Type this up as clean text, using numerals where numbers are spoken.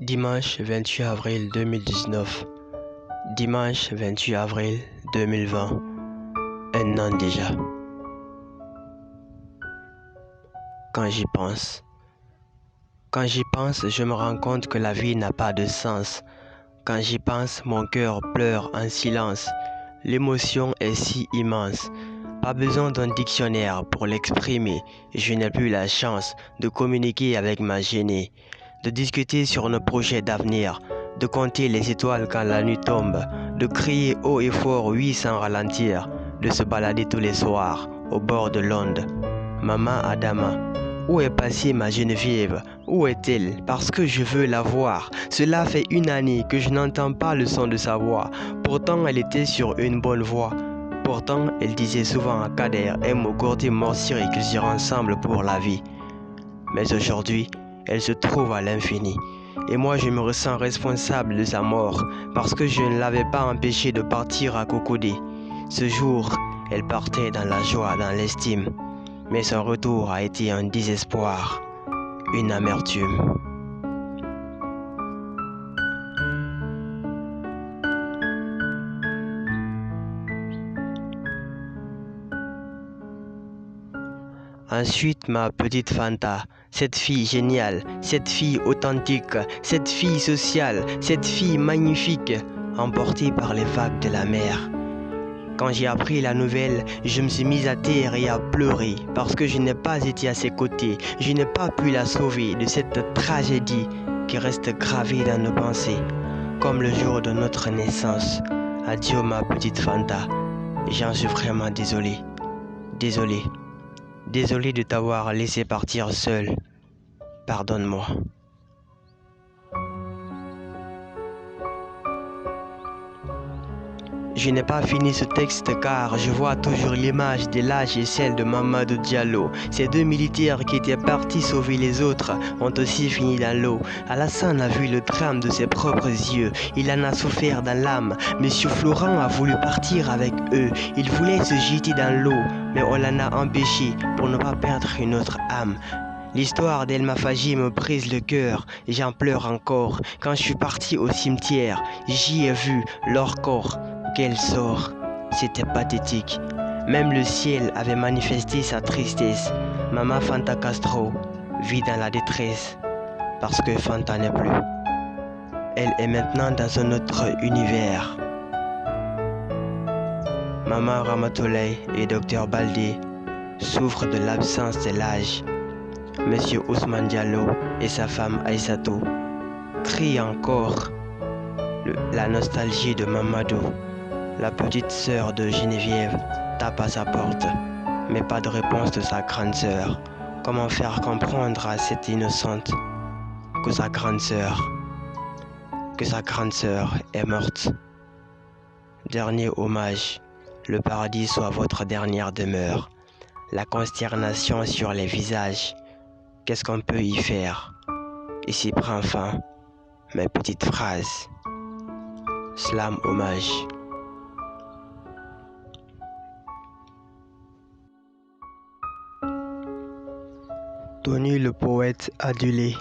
Dimanche 28 avril 2019. Dimanche 28 avril 2020. Un an déjà. Quand j'y pense. Quand j'y pense, je me rends compte que la vie n'a pas de sens. Quand j'y pense, mon cœur pleure en silence. L'émotion est si immense. Pas besoin d'un dictionnaire pour l'exprimer. Je n'ai plus la chance de communiquer avec ma gênée, de discuter sur nos projets d'avenir, de compter les étoiles quand la nuit tombe, de crier haut et fort oui sans ralentir, de se balader tous les soirs au bord de l'onde. Maman Adama, où est passée ma Geneviève? Où est-elle? Parce que je veux la voir. Cela fait une année que je n'entends pas le son de sa voix. Pourtant, elle était sur une bonne voie. Pourtant, elle disait souvent à Kader et Mokorti Morsiri qu'ils iraient ensemble pour la vie. Mais aujourd'hui, elle se trouve à l'infini. Et moi, je me ressens responsable de sa mort parce que je ne l'avais pas empêchée de partir à Cocodé. Ce jour, elle partait dans la joie, dans l'estime. Mais son retour a été un désespoir, une amertume. Ensuite, ma petite Fanta, cette fille géniale, cette fille authentique, cette fille sociale, cette fille magnifique, emportée par les vagues de la mer. Quand j'ai appris la nouvelle, je me suis mise à terre et à pleurer parce que je n'ai pas été à ses côtés. Je n'ai pas pu la sauver de cette tragédie qui reste gravée dans nos pensées, comme le jour de notre naissance. Adieu ma petite Fanta, j'en suis vraiment désolé. Désolé. Désolé de t'avoir laissé partir seul. Pardonne-moi. Je n'ai pas fini ce texte car je vois toujours l'image de l'âge et celle de Mamadou Diallo. Ces deux militaires qui étaient partis sauver les autres ont aussi fini dans l'eau. Alassane a vu le drame de ses propres yeux. Il en a souffert dans l'âme. Monsieur Florent a voulu partir avec eux. Il voulait se jeter dans l'eau, mais on l'en a empêché pour ne pas perdre une autre âme. L'histoire d'Elma Faji me brise le cœur et j'en pleure encore. Quand je suis parti au cimetière, j'y ai vu leur corps. Quel sort! C'était pathétique. Même le ciel avait manifesté sa tristesse. Maman Fanta Castro vit dans la détresse parce que Fanta n'est plus. Elle est maintenant dans un autre univers. Maman Ramatolei et Dr Baldé souffrent de l'absence de l'âge. Monsieur Ousmane Diallo et sa femme Aïssatou crient encore la nostalgie de Mamadou. La petite sœur de Geneviève tape à sa porte, mais pas de réponse de sa grande sœur. Comment faire comprendre à cette innocente que sa grande sœur est morte? Dernier hommage, le paradis soit votre dernière demeure. La consternation sur les visages, qu'est-ce qu'on peut y faire? Ici prend fin mes petites phrases. Slam hommage. Tony le poète adulé.